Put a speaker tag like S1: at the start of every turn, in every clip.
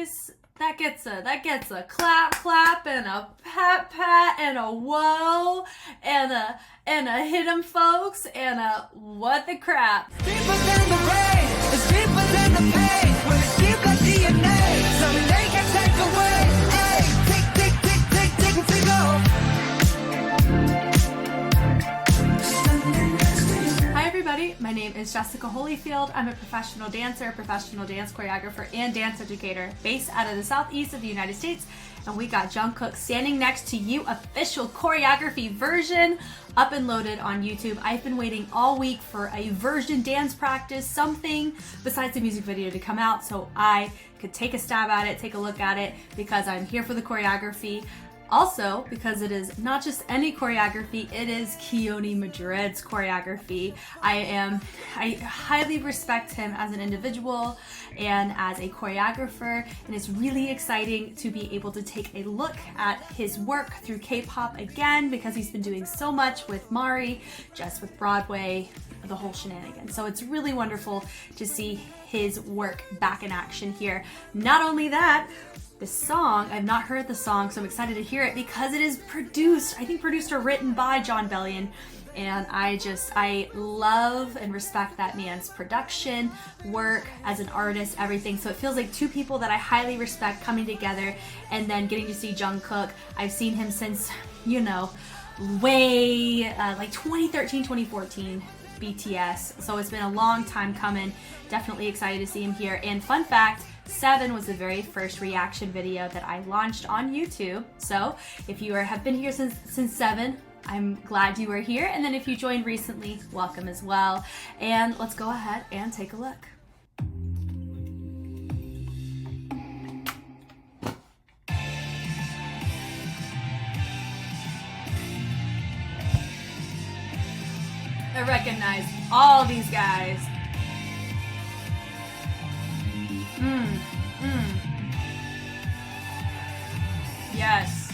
S1: guys, that gets a clap and a pat and a whoa and a hit 'em folks and a what the crap.
S2: Deeper than the rain, it's deeper than the pain. When it's deep like DNA, something they can't take away. Hey, tick, tick, tick, tick, tick, and tick off.
S1: Hi everybody, my name is Jessica Holyfield. I'm a professional dancer, professional dance choreographer, and dance educator based out of the southeast of the United States. And we got Jung Kook Standing Next to You official choreography version up and loaded on YouTube. I've been waiting all week for a version dance practice, something besides the music video to come out so I could take a stab at it, take a look at it, because I'm here for the choreography. Also, because it is not just any choreography, it is Keone Madrid's choreography. I highly respect him as an individual and as a choreographer, and it's really exciting to be able to take a look at his work through K-pop again, because he's been doing so much with Mari, just with Broadway, the whole shenanigan. So it's really wonderful to see his work back in action here. Not only that, this song, I've not heard the song, so I'm excited to hear it because it is produced, I think produced or written by John Bellion. And I love and respect that man's production, work as an artist, everything. So it feels like two people that I highly respect coming together and then getting to see Jung Kook. I've seen him since, you know, way like 2013, 2014. BTS. So it's been a long time coming. Definitely excited to see him here. And fun fact, 7 was the very first reaction video that I launched on YouTube. So if you have been here since 7, I'm glad you are here. And then if you joined recently, welcome as well. And let's go ahead and take a look. I recognize all these guys. Yes.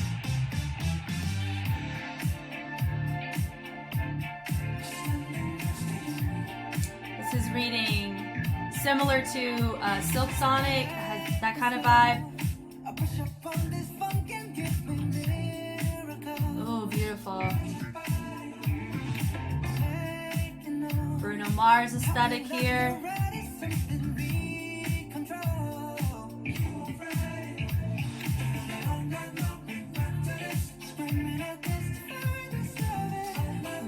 S1: This is reading similar to Silk Sonic, has that kind of vibe. Oh, beautiful. Bruno Mars aesthetic here.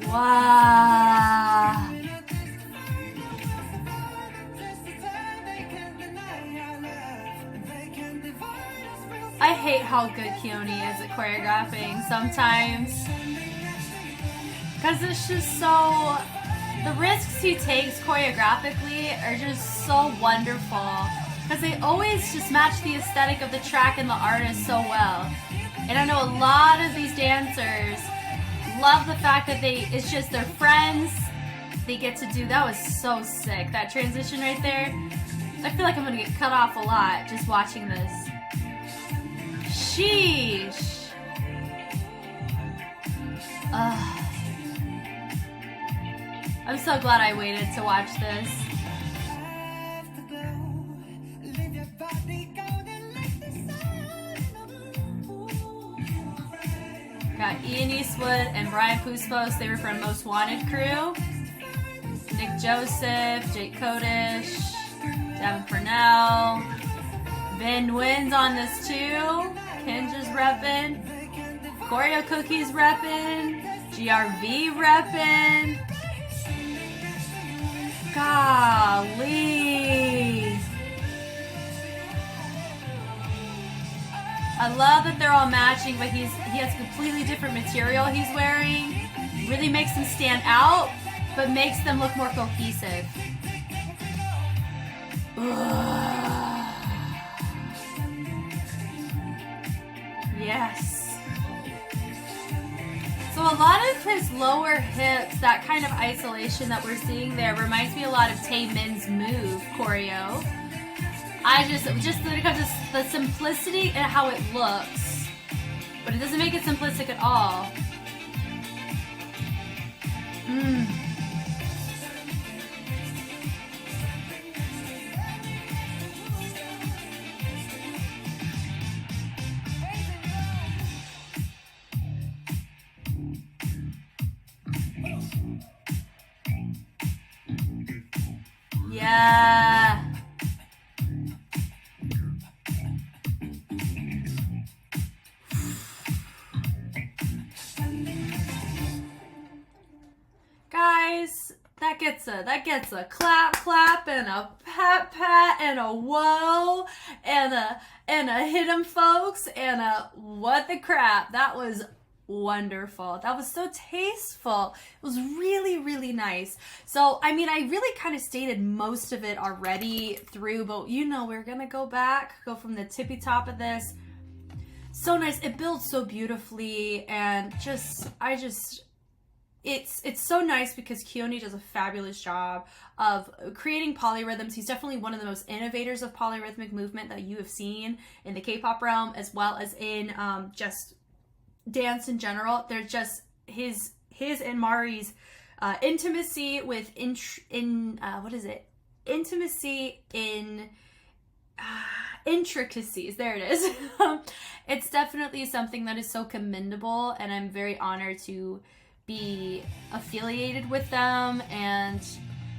S1: Wow. I hate how good Keone is at choreographing sometimes, because it's just so, the risks he takes choreographically are just so wonderful, because they always just match the aesthetic of the track and the artist so well. And I know a lot of these dancers love the fact that it's just their friends. They get to do, that was so sick. That transition right there. I feel like I'm gonna get cut off a lot just watching this. Sheesh. I'm so glad I waited to watch this. Got Ian Eastwood and Brian Puspos. They were from Most Wanted crew. Nick Joseph, Jake Kodish, Devin Purnell. Ben Nguyen's on this too. Kenja's reppin'. Choreo Cookie's reppin'. GRV reppin'. Golly. I love that they're all matching, but he has completely different material he's wearing. Really makes them stand out, but makes them look more cohesive. Yes. So a lot of his lower hips, that kind of isolation that we're seeing there, reminds me a lot of Tae Min's Move choreo. Just when it comes to the simplicity and how it looks, but it doesn't make it simplistic at all. gets a clap and a pat and a whoa and a hit 'em folks and a what the crap. That was wonderful. That was so tasteful. It was really, really nice. So, I mean, I really kind of stated most of it already through, but you know, we're gonna go from the tippy top of this. So nice. It builds so beautifully, and it's so nice because Keone does a fabulous job of creating polyrhythms. He's definitely one of the most innovators of polyrhythmic movement that you have seen in the K-pop realm, as well as in just dance in general. They're just his and Mari's intimacy with intricacies. There it is. It's definitely something that is so commendable, and I'm very honored to be affiliated with them, and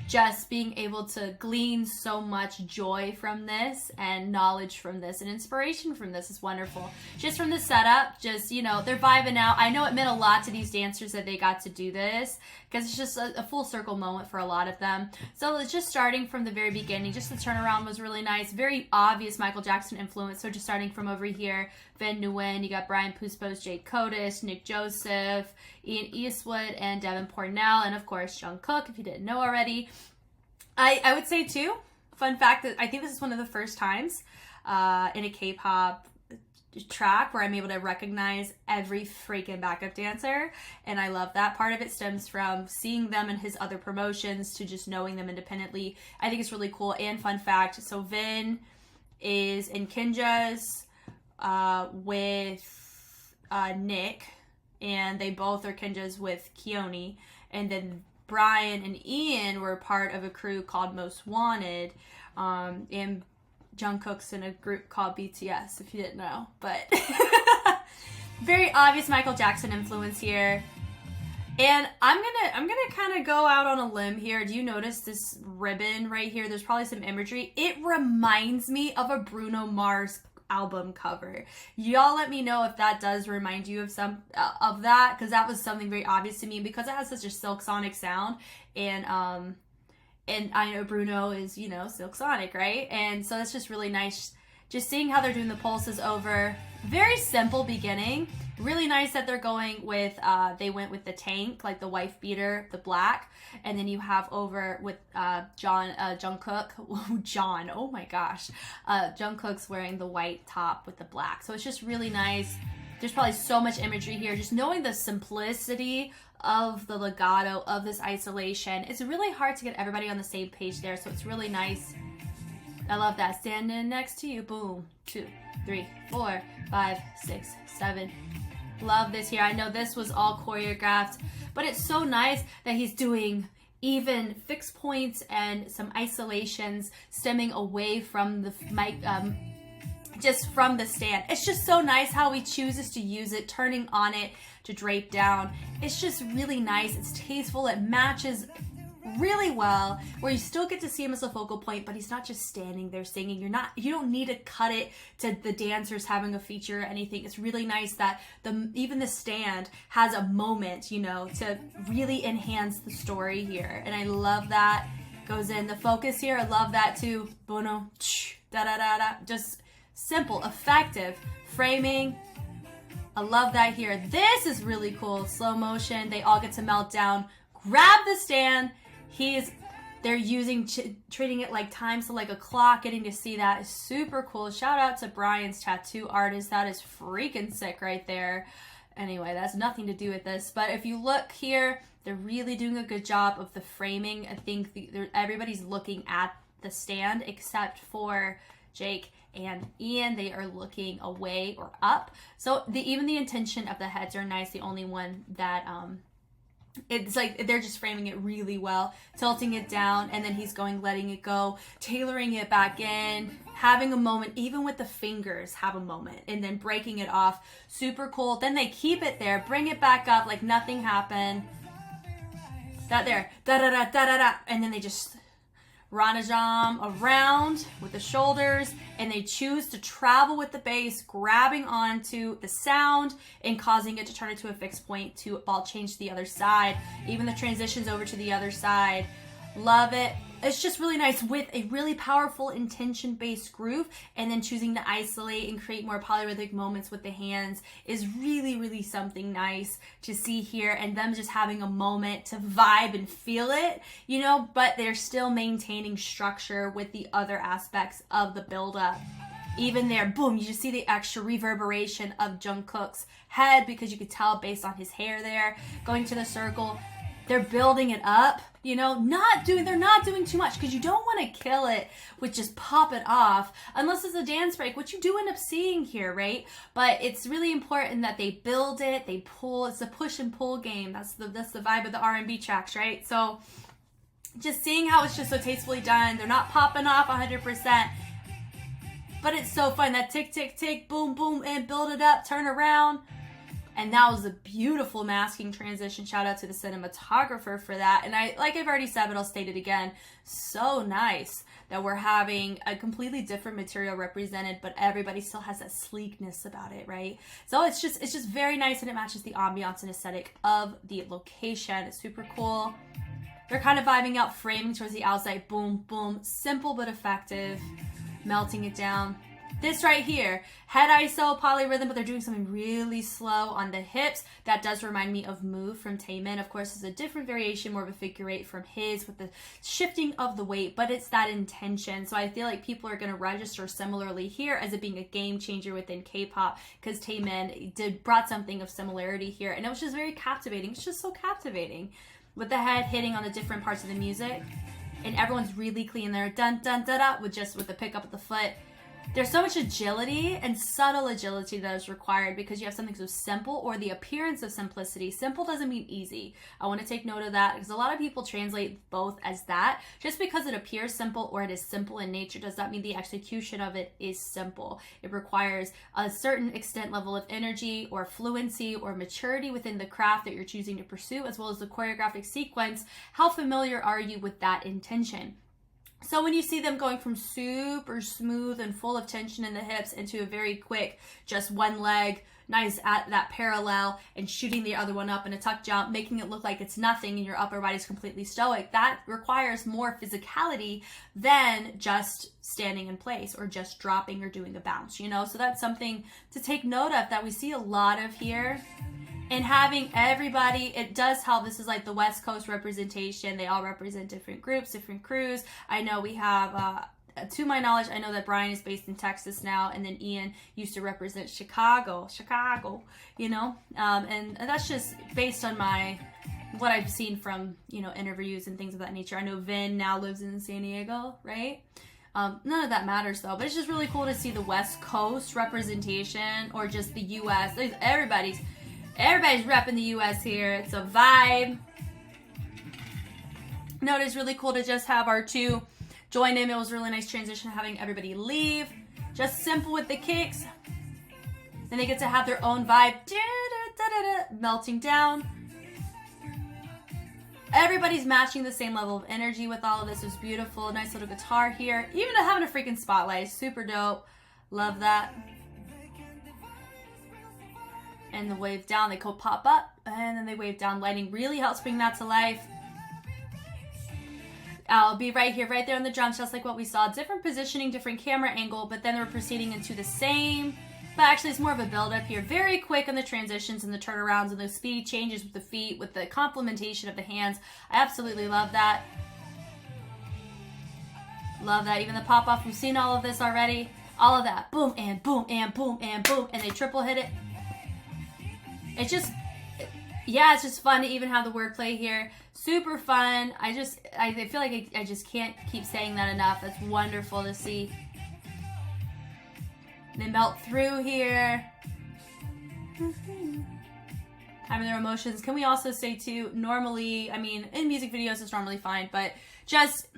S1: just being able to glean so much joy from this and knowledge from this and inspiration from this is wonderful. Just from the setup, just, you know, they're vibing out. I know it meant a lot to these dancers that they got to do this, because it's just a full circle moment for a lot of them. So it's just starting from the very beginning. Just the turnaround was really nice. Very obvious Michael Jackson influence. So just starting from over here, Vin Nguyen, you got Brian Puspos, Jake Kotis, Nick Joseph, Ian Eastwood, and Devin Pornell, and of course Jung Kook, if you didn't know already. I would say too, fun fact, that I think this is one of the first times in a K-pop track where I'm able to recognize every freaking backup dancer, and I love that. Part of it stems from seeing them in his other promotions to just knowing them independently. I think it's really cool. And fun fact, so Vin is in Kinja's with Nick, and they both are Kinja's with Keone, and then Brian and Ian were part of a crew called Most Wanted, and Jung Kook's in a group called BTS, if you didn't know. But very obvious Michael Jackson influence here. And I'm gonna kind of go out on a limb here. Do you notice this ribbon right here? There's probably some imagery. It reminds me of a Bruno Mars album cover. Y'all let me know if that does remind you of some of that, because that was something very obvious to me, because it has such a Silk Sonic sound, and I know Bruno is, you know, Silk Sonic, right? And so that's just really nice, just seeing how they're doing the pulses over. Very simple beginning. Really nice that they're going with they went with the tank, like the wife beater, the black, and then you have over with Jung Kook. John, oh my gosh. Jung Kook's wearing the white top with the black. So it's just really nice. There's probably so much imagery here. Just knowing the simplicity of the legato of this isolation. It's really hard to get everybody on the same page there, so it's really nice. I love that. Standing next to you. Boom. 2, 3, 4, 5, 6, 7. Love this here. I know this was all choreographed, but it's so nice that he's doing even fixed points and some isolations stemming away from the mic, just from the stand. It's just so nice how he chooses to use it, turning on it to drape down. It's just really nice. It's tasteful. It matches really well, where you still get to see him as a focal point, but he's not just standing there singing. You don't need to cut it to the dancers having a feature or anything. It's really nice that even the stand has a moment, you know, to really enhance the story here. And I love that. Goes in the focus here. I love that too. Bono, da da da da. Just simple, effective framing. I love that here. This is really cool. Slow motion. They all get to melt down. Grab the stand. They're treating it like time, so like a clock. Getting to see that is super cool. Shout out to Brian's tattoo artist. That is freaking sick right there. Anyway, that's nothing to do with this. But if you look here, they're really doing a good job of the framing. I think everybody's looking at the stand except for Jake and Ian. They are looking away or up. So even the intention of the heads are nice. The only one that it's like they're just framing it really well, tilting it down, and then he's going, letting it go, tailoring it back in, having a moment, even with the fingers, have a moment, and then breaking it off. Super cool. Then they keep it there, bring it back up like nothing happened. That there, da da da da da da, and then they just Ranajam around with the shoulders, and they choose to travel with the bass, grabbing onto the sound and causing it to turn into a fixed point to ball change to the other side. Even the transitions over to the other side Love it. It's just really nice with a really powerful intention-based groove, and then choosing to isolate and create more polyrhythmic moments with the hands is really, really something nice to see here, and them just having a moment to vibe and feel it, you know, but they're still maintaining structure with the other aspects of the build-up. Even there, boom, you just see the extra reverberation of Jung Kook's head, because you could tell based on his hair there, going to the circle. They're building it up, you know, they're not doing too much, because you don't want to kill it with just pop it off unless it's a dance break, which you do end up seeing here, right? But it's really important that they build it, they pull. It's a push and pull game. That's the vibe of the R&B tracks, right? So just seeing how it's just so tastefully done. They're not popping off 100%, but it's so fun. That tick, tick, tick, boom, boom, and build it up, turn around. And that was a beautiful masking transition. Shout out to the cinematographer for that. And like I've already said, but I'll state it again. So nice that we're having a completely different material represented, but everybody still has that sleekness about it, right? So it's just very nice, and it matches the ambiance and aesthetic of the location. It's super cool. They're kind of vibing out, framing towards the outside. Boom, boom. Simple but effective. Melting it down. This right here, head ISO, polyrhythm, but they're doing something really slow on the hips. That does remind me of Move from Taemin. Of course, it's a different variation, more of a figure eight from his with the shifting of the weight, but it's that intention. So I feel like people are going to register similarly here as it being a game changer within K-pop, because Taemin brought something of similarity here, and it was just very captivating. It's just so captivating with the head hitting on the different parts of the music, and everyone's really clean there, dun dun da da, with the pickup of the foot. There's so much agility and subtle agility that is required, because you have something so simple, or the appearance of simplicity. Simple doesn't mean easy. I want to take note of that, because a lot of people translate both as that. Just because it appears simple or it is simple in nature does not mean the execution of it is simple. It requires a certain extent level of energy or fluency or maturity within the craft that you're choosing to pursue, as well as the choreographic sequence. How familiar are you with that intention? So when you see them going from super smooth and full of tension in the hips into a very quick, just one leg, nice at that parallel, and shooting the other one up in a tuck jump, making it look like it's nothing and your upper body's completely stoic, that requires more physicality than just standing in place or just dropping or doing a bounce, you know? So that's something to take note of that we see a lot of here. And having everybody, it does help. This is like the West Coast representation. They all represent different groups, different crews. I know we have, to my knowledge, I know that Brian is based in Texas now, and then Ian used to represent Chicago, you know? And that's just based on what I've seen from, you know, interviews and things of that nature. I know Vin now lives in San Diego, right? None of that matters though, but it's just really cool to see the West Coast representation, or just the U.S. Everybody's repping the U.S. here. It's a vibe. No, it is really cool to just have our two join in. It was a really nice transition having everybody leave. Just simple with the kicks. Then they get to have their own vibe. Melting down. Everybody's matching the same level of energy with all of this. It was beautiful. Nice little guitar here. Even having a freaking spotlight. Super dope. Love that. And the wave down, they go pop up, and then they wave down. Lighting really helps bring that to life. I'll be right here, right there on the drums, just like what we saw. Different positioning, different camera angle, but then we're proceeding into the same. But actually, it's more of a build-up here. Very quick on the transitions and the turnarounds and the speed changes with the feet, with the complementation of the hands. I absolutely love that. Love that. Even the pop-off, we've seen all of this already. All of that. Boom, and boom, and boom, and boom. And they triple hit it. It's just, yeah, it's just fun to even have the wordplay here. Super fun. I feel like I just can't keep saying that enough. That's wonderful to see. They melt through here. Having their emotions. Can we also say too, normally, I mean, in music videos it's normally fine, but just,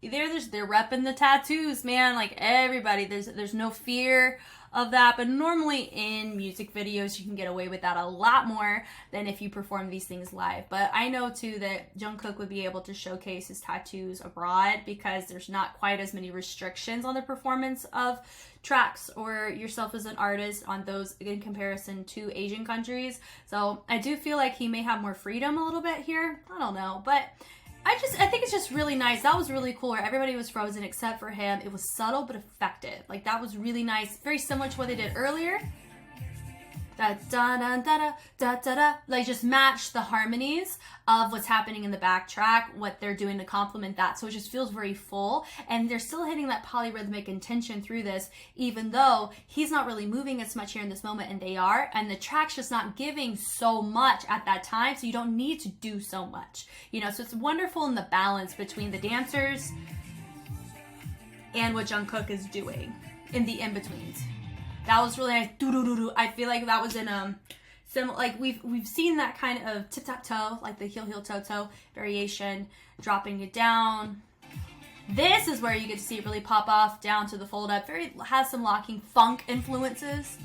S1: they're repping the tattoos, man. Like everybody, there's no fear of that, but normally in music videos you can get away with that a lot more than if you perform these things live. But I know too that Jung Kook would be able to showcase his tattoos abroad, because there's not quite as many restrictions on the performance of tracks or yourself as an artist on those in comparison to Asian countries. So I do feel like he may have more freedom a little bit here. I don't know, but I think it's just really nice. That was really cool where everybody was frozen except for him. It was subtle but effective. Like, that was really nice. Very similar to what they did earlier. Da da da da da da da. Like, just match the harmonies of what's happening in the backtrack, what they're doing to complement that. So it just feels very full, and they're still hitting that polyrhythmic intention through this, even though he's not really moving as much here in this moment, and they are, and the track's just not giving so much at that time, so you don't need to do so much, you know. So it's wonderful in the balance between the dancers and what Jung Kook is doing in the in-betweens. That was really nice. Do-do-do-do. I feel like that was in like we've seen that kind of tip-tap-toe, like the heel-heel-toe-toe variation, dropping it down. This is where you get to see it really pop off down to the fold-up. Has some locking funk influences.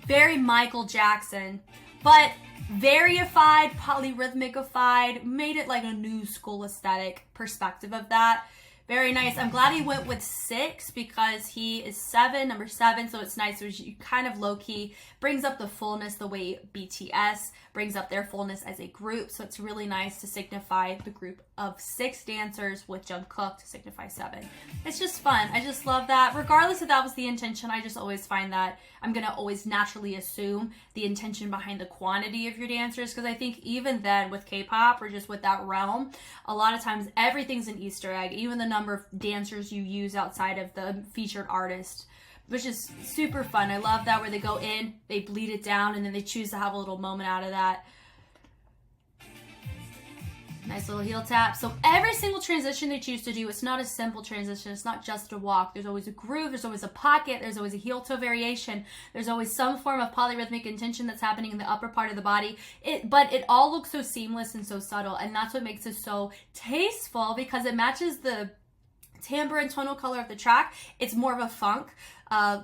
S1: Very Michael Jackson, but varyified, polyrhythmicified, made it like a new school aesthetic perspective of that. Very nice. I'm glad he went with 6 because he is 7, number 7, so it's nice. So you kind of low-key brings up the fullness the way BTS brings up their fullness as a group. So it's really nice to signify the group of 6 dancers with Jung Kook to signify 7. It's just fun. I just love that. Regardless if that was the intention, I just always find that I'm going to always naturally assume the intention behind the quantity of your dancers, because I think even then with K-pop or just with that realm, a lot of times everything's an Easter egg, even the number of dancers you use outside of the featured artist, which is super fun. I love that, where they go in, they bleed it down, and then they choose to have a little moment out of that. Nice little heel tap. So every single transition they choose to do, it's not a simple transition. It's not just a walk. There's always a groove. There's always a pocket. There's always a heel toe variation. There's always some form of polyrhythmic intention that's happening in the upper part of the body. But it all looks so seamless and so subtle, and that's what makes it so tasteful, because it matches the timbre and tonal color of the track. It's more of a funk,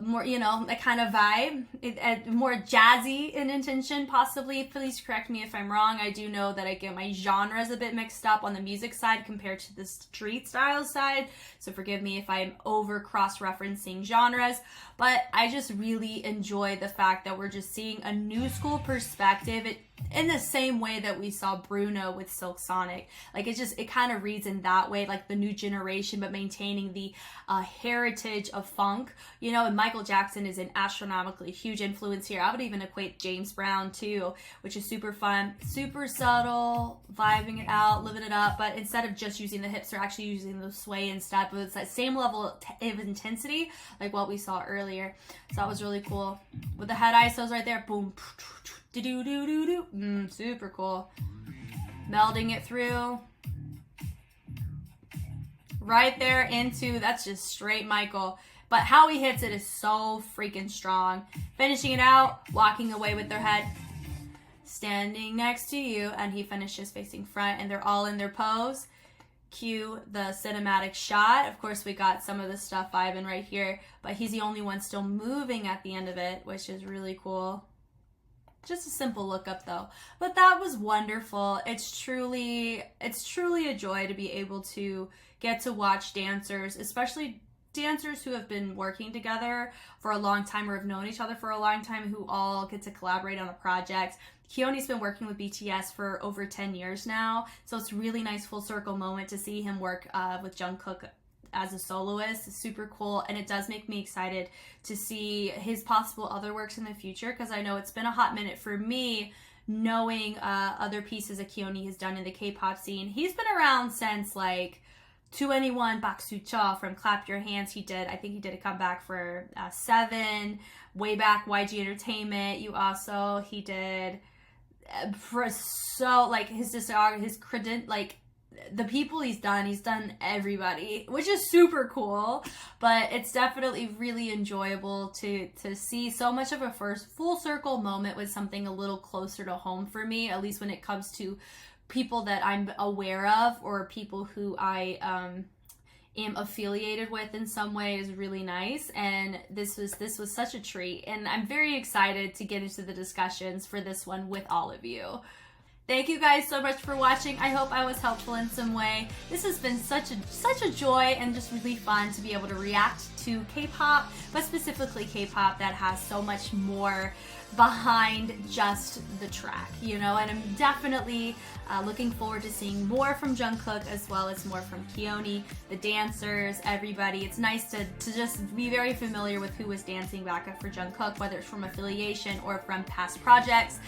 S1: more, you know, that kind of vibe, more jazzy in intention, possibly. Please correct me if I'm wrong. I do know that I get my genres a bit mixed up on the music side compared to the street style side, so forgive me if I'm over cross-referencing genres, but I just really enjoy the fact that we're just seeing a new school perspective. In the same way that we saw Bruno with Silk Sonic. Like, it kind of reads in that way, like the new generation, but maintaining the heritage of funk, you know. And Michael Jackson is an astronomically huge influence here. I would even equate James Brown too, which is super fun, super subtle, vibing it out, living it up, but instead of just using the hips, they're actually using the sway instead, but it's that same level of intensity like what we saw earlier. So that was really cool. With the head ISOs right there, boom, do-do-do-do-do. Super cool. Melding it through. Right there into, that's just straight Michael. But how he hits it is so freaking strong. Finishing it out, walking away with their head. Standing next to you, and he finishes facing front, and they're all in their pose. Cue the cinematic shot. Of course, we got some of the stuff vibing right here, but he's the only one still moving at the end of it, which is really cool. Just a simple look up though, but that was wonderful. It's truly a joy to be able to get to watch dancers, especially dancers who have been working together for a long time or have known each other for a long time, who all get to collaborate on a project. Keone's been working with BTS for over 10 years now, so it's a really nice full circle moment to see him work with Jung Kook as a soloist. It's super cool, and it does make me excited to see his possible other works in the future, because I know it's been a hot minute for me knowing other pieces that Keone has done in the K-pop scene. He's been around since like 2NE1 Baksu Cha from Clap Your Hands. I think he did a comeback for 7, way back YG Entertainment. He did for so, like, his discography, his credit, like, the people he's done everybody, which is super cool. But it's definitely really enjoyable to see so much of a first full circle moment with something a little closer to home for me, at least when it comes to people that I'm aware of or people who I am affiliated with in some way. Is really nice, and this was such a treat, and I'm very excited to get into the discussions for this one with all of you. Thank you guys so much for watching. I hope I was helpful in some way. This has been such a joy and just really fun to be able to react to K-pop, but specifically K-pop that has so much more behind just the track, you know, and I'm definitely looking forward to seeing more from Jung Kook as well as more from Keone, the dancers, everybody. It's nice to just be very familiar with who was dancing backup for Jung Kook, whether it's from affiliation or from past projects.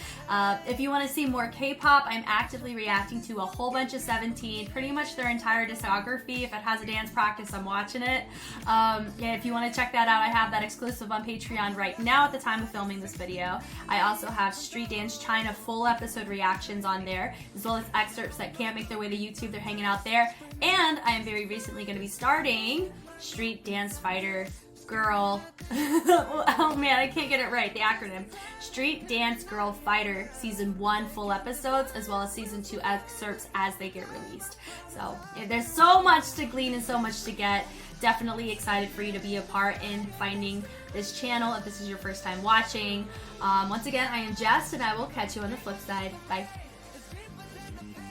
S1: If you want to see more K-pop, I'm actively reacting to a whole bunch of 17, pretty much their entire discography. If it has a dance practice, I'm watching it. Yeah, if you want to check that out, I have that exclusive on Patreon right now at the time of filming this video. I also have Street Dance China full episode reactions on there, as well as excerpts that can't make their way to YouTube. They're hanging out there. And I am very recently going to be starting Street Dance Fighter Girl. Oh man, I can't get it right, the acronym. Street Dance Girl Fighter Season 1 full episodes, as well as Season 2 excerpts as they get released. So yeah, there's so much to glean and so much to get. Definitely excited for you to be a part in finding this channel if this is your first time watching. Once again, I am Jess, and I will catch you on the flip side. Bye.